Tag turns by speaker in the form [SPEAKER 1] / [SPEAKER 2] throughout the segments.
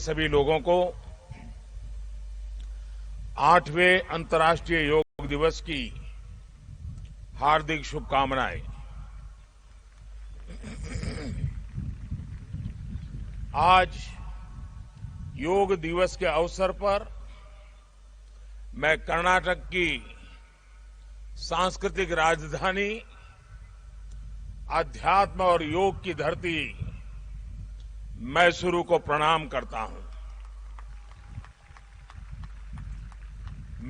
[SPEAKER 1] सभी लोगों को 8वें अंतर्राष्ट्रीय योग दिवस की हार्दिक शुभकामनाएं। आज योग दिवस के अवसर पर मैं कर्नाटक की सांस्कृतिक राजधानी, अध्यात्म और योग की धरती मैसूरू को प्रणाम करता हूं।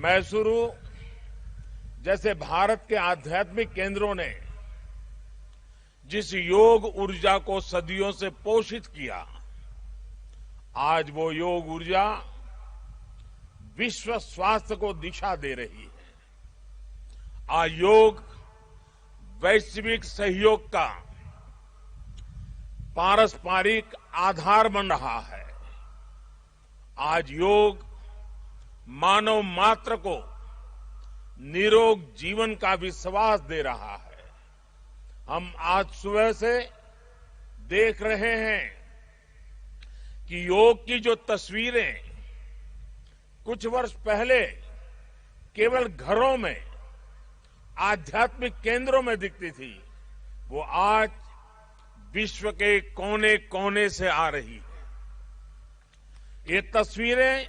[SPEAKER 1] मैसूरू जैसे भारत के आध्यात्मिक केंद्रों ने जिस योग ऊर्जा को सदियों से पोषित किया, आज वो योग ऊर्जा विश्व स्वास्थ्य को दिशा दे रही है। आज योग वैश्विक सहयोग का पारस्परिक आधार बन रहा है। आज योग मानव मात्र को निरोग जीवन का विश्वास दे रहा है। हम आज सुबह से देख रहे हैं कि योग की जो तस्वीरें कुछ वर्ष पहले केवल घरों में, आध्यात्मिक केंद्रों में दिखती थी, वो आज विश्व के कोने कोने से आ रही है। ये तस्वीरें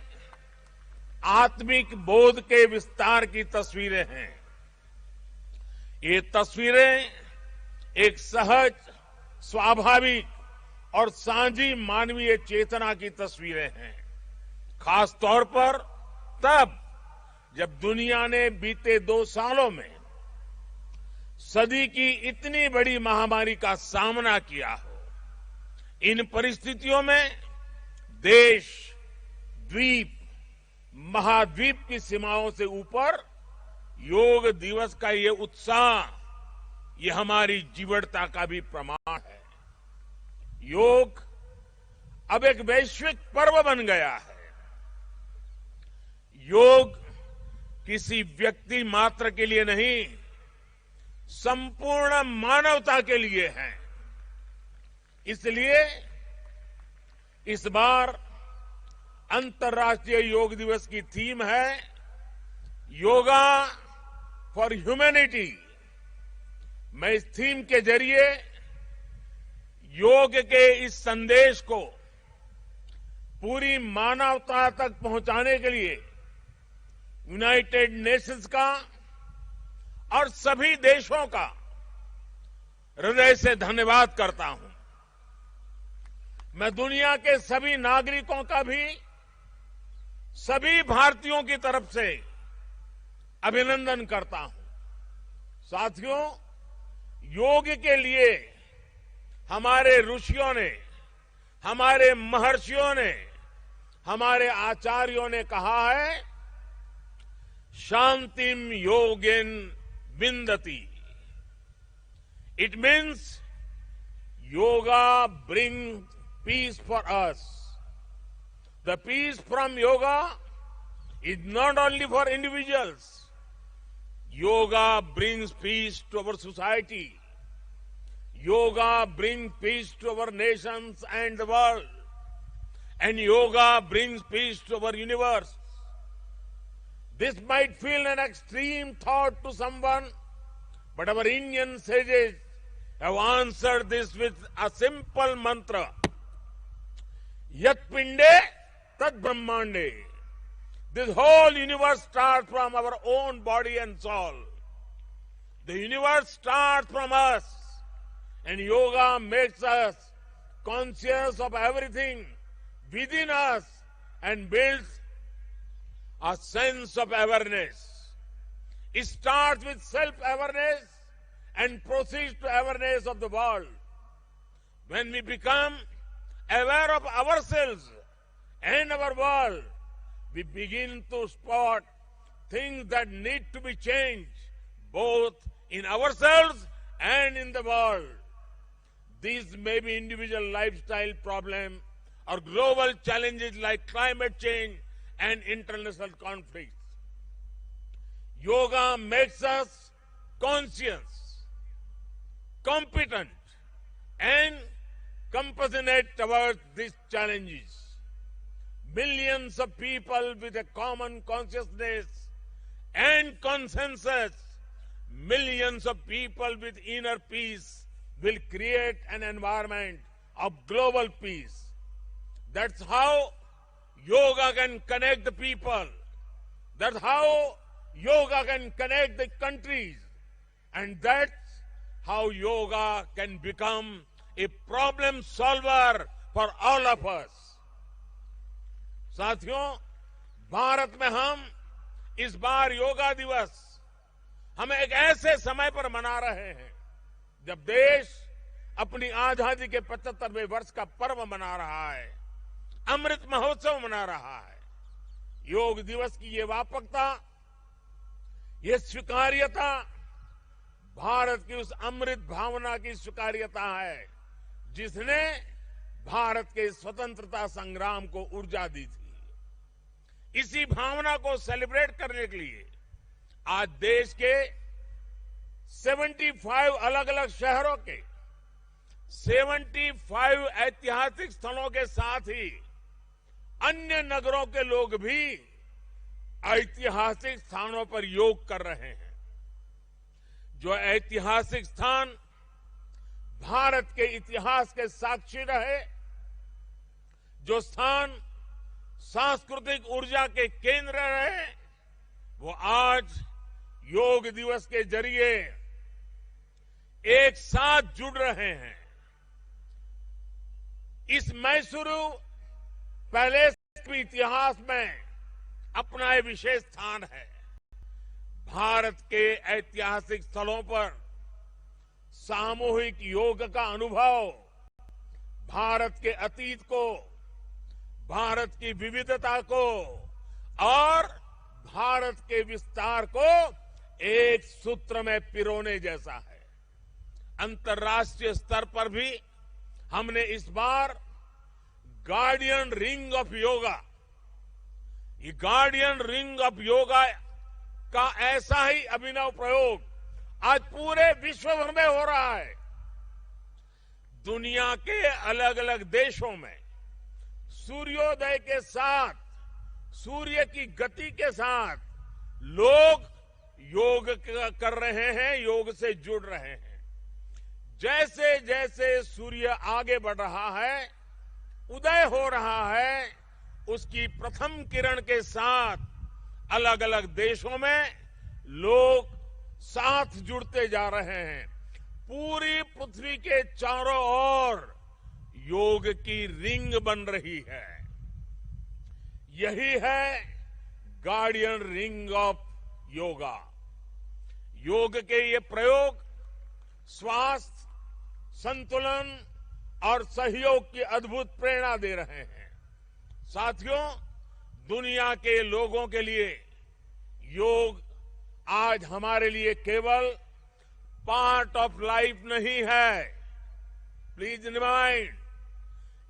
[SPEAKER 1] आत्मिक बोध के विस्तार की तस्वीरें हैं। ये तस्वीरें एक सहज, स्वाभाविक और साझी मानवीय चेतना की तस्वीरें हैं। खास तौर पर तब जब दुनिया ने बीते 2 सालों में सदी की इतनी बड़ी महामारी का सामना किया हो। इन परिस्थितियों में देश, द्वीप, महाद्वीप की सीमाओं से ऊपर योग दिवस का ये उत्साह, ये हमारी जीवटता का भी प्रमाण है। योग अब एक वैश्विक पर्व बन गया है। योग किसी व्यक्ति मात्र के लिए नहीं, संपूर्ण मानवता के लिए है। इसलिए इस बार अंतर्राष्ट्रीय योग दिवस की थीम है योगा फॉर ह्यूमैनिटी। मैं इस थीम के जरिए योग के इस संदेश को पूरी मानवता तक पहुंचाने के लिए यूनाइटेड नेशंस का और सभी देशों का हृदय से धन्यवाद करता हूं। मैं दुनिया के सभी नागरिकों का भी सभी भारतीयों की तरफ से अभिनंदन करता हूं। साथियों, योग के लिए हमारे ऋषियों ने, हमारे महर्षियों ने, हमारे आचार्यों ने कहा है, शांतिम योगेन विंदति। It means yoga brings peace for us. The peace from yoga is not only for individuals. Yoga brings peace to our society. Yoga brings peace to our nations and the world. And yoga brings peace to our universe. This might feel an extreme thought to someone, but our Indian sages have answered this with a simple mantra. Yat pinde tad brahmande. This whole universe starts from our own body and soul. The universe starts from us, and yoga makes us conscious of everything within us and builds a sense of awareness. It starts with self-awareness and proceeds to awareness of the world. When we become aware of ourselves and our world, we begin to spot things that need to be changed, both in ourselves and in the world. These may be individual lifestyle problems or global challenges like climate change and international conflicts. Yoga makes us conscious, competent, and compassionate towards these challenges. millions of people with a common consciousness and consensus, millions of people with inner peace will create an environment of global peace. That's how yoga can connect the people. That's how yoga can connect the countries. And that's how yoga can become a problem solver for all of us. साथियों, भारत में हम इस बार योगा दिवस हम एक ऐसे समय पर मना रहे हैं जब देश अपनी आजादी के 75वें वर्ष का पर्व मना रहा है, अमृत महोत्सव मना रहा है। योग दिवस की ये व्यापकता, ये स्वीकार्यता भारत की उस अमृत भावना की स्वीकार्यता है जिसने भारत के स्वतंत्रता संग्राम को ऊर्जा दी थी। इसी भावना को सेलिब्रेट करने के लिए आज देश के 75 अलग अलग शहरों के 75 ऐतिहासिक स्थलों के साथ ही अन्य नगरों के लोग भी ऐतिहासिक स्थानों पर योग कर रहे हैं। जो ऐतिहासिक स्थान भारत के इतिहास के साक्षी रहे, जो स्थान सांस्कृतिक ऊर्जा के केंद्र रहे, वो आज योग दिवस के जरिए एक साथ जुड़ रहे हैं। इस मैसूरू पैलेस के इतिहास में अपना एक विशेष स्थान है। भारत के ऐतिहासिक स्थलों पर सामूहिक योग का अनुभव भारत के अतीत को, भारत की विविधता को और भारत के विस्तार को एक सूत्र में पिरोने जैसा है। अंतर्राष्ट्रीय स्तर पर भी हमने इस बार गार्डियन रिंग ऑफ योगा, ये गार्डियन रिंग ऑफ योगा का ऐसा ही अभिनव प्रयोग आज पूरे विश्व भर में हो रहा है। दुनिया के अलग अलग देशों में सूर्योदय के साथ, सूर्य की गति के साथ लोग योग कर रहे हैं, योग से जुड़ रहे हैं। जैसे जैसे सूर्य आगे बढ़ रहा है, उदय हो रहा है, उसकी प्रथम किरण के साथ अलग अलग देशों में लोग साथ जुड़ते जा रहे हैं। पूरी पृथ्वी के चारों ओर योग की रिंग बन रही है। यही है गार्डियन रिंग ऑफ योगा। योग के ये प्रयोग स्वास्थ्य, संतुलन और सहयोग की अद्भुत प्रेरणा दे रहे हैं। साथियों, दुनिया के लोगों के लिए योग आज हमारे लिए केवल पार्ट ऑफ लाइफ नहीं है। प्लीज रिमाइंड,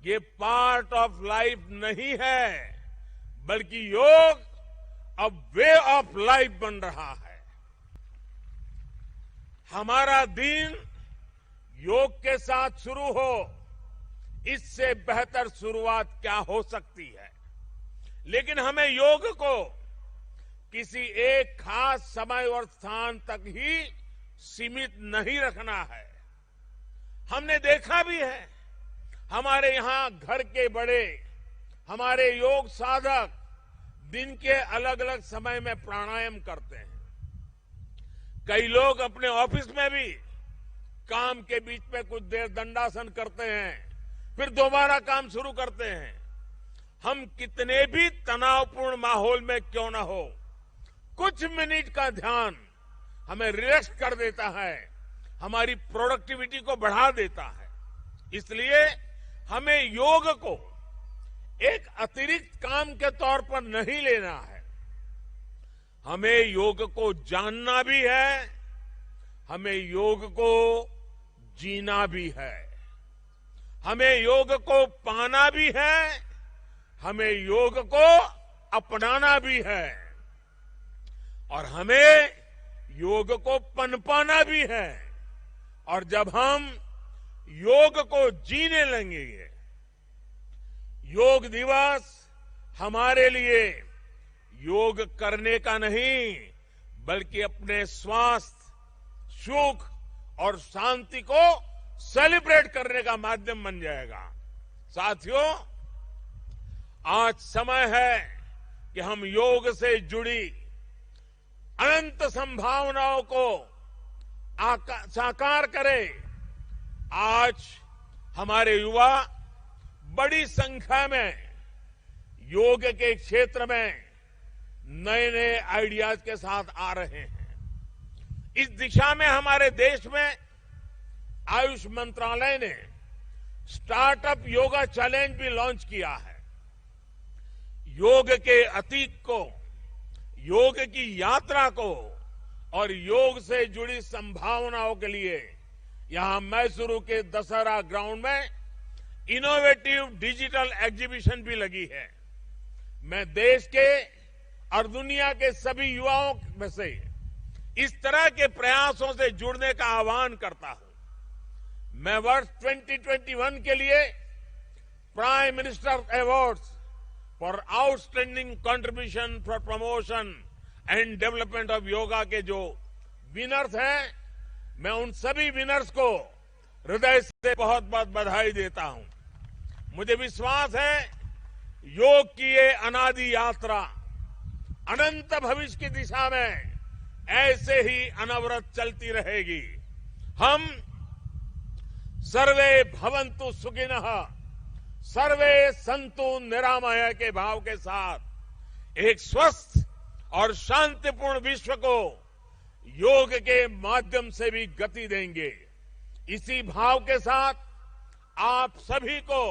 [SPEAKER 1] ये पार्ट ऑफ लाइफ नहीं है, बल्कि योग अब वे ऑफ लाइफ बन रहा है। हमारा दिन योग के साथ शुरू हो, इससे बेहतर शुरुआत क्या हो सकती है। लेकिन हमें योग को किसी एक खास समय और स्थान तक ही सीमित नहीं रखना है। हमने देखा भी है, हमारे यहां घर के बड़े, हमारे योग साधक दिन के अलग अलग समय में प्राणायाम करते हैं। कई लोग अपने ऑफिस में भी काम के बीच में कुछ देर दंडासन करते हैं, फिर दोबारा काम शुरू करते हैं। हम कितने भी तनावपूर्ण माहौल में क्यों न हो, कुछ मिनट का ध्यान हमें रिलैक्स कर देता है, हमारी प्रोडक्टिविटी को बढ़ा देता है। इसलिए हमें योग को एक अतिरिक्त काम के तौर पर नहीं लेना है। हमें योग को जानना भी है, हमें योग को जीना भी है। हमें योग को पाना भी है, हमें योग को अपनाना भी है और हमें योग को पनपाना भी है। और जब हम योग को जीने लगेंगे, योग दिवस हमारे लिए योग करने का नहीं, बल्कि अपने स्वास्थ्य, सुख और शांति को सेलिब्रेट करने का माध्यम बन जाएगा। साथियों, आज समय है कि हम योग से जुड़ी अनंत संभावनाओं को साकार करें। आज हमारे युवा बड़ी संख्या में योग के क्षेत्र में नए नए आइडियाज के साथ आ रहे हैं। इस दिशा में हमारे देश में आयुष मंत्रालय ने स्टार्टअप योगा चैलेंज भी लॉन्च किया है। योग के अतीत को, योग की यात्रा को और योग से जुड़ी संभावनाओं के लिए यहां मैसूरू के दशहरा ग्राउंड में इनोवेटिव डिजिटल एग्जीबिशन भी लगी है। मैं देश के और दुनिया के सभी युवाओं में से इस तरह के प्रयासों से जुड़ने का आह्वान करता हूं। मैं वर्ष 2021 के लिए prime minister awards for outstanding contribution for promotion and development of yoga के जो विनर्स हैं, मैं उन सभी विनर्स को हृदय से बहुत बहुत बधाई देता हूं। मुझे विश्वास है योग की ये अनादि यात्रा अनंत भविष्य की दिशा में ऐसे ही अनवरत चलती रहेगी। हम सर्वे भवन्तु सुखिनः, सर्वे सन्तु निरामय के भाव के साथ एक स्वस्थ और शांतिपूर्ण विश्व को योग के माध्यम से भी गति देंगे। इसी भाव के साथ आप सभी को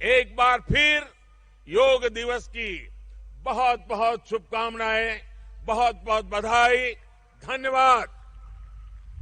[SPEAKER 1] एक बार फिर योग दिवस की बहुत बहुत शुभकामनाएं, बहुत बहुत बधाई, धन्यवाद।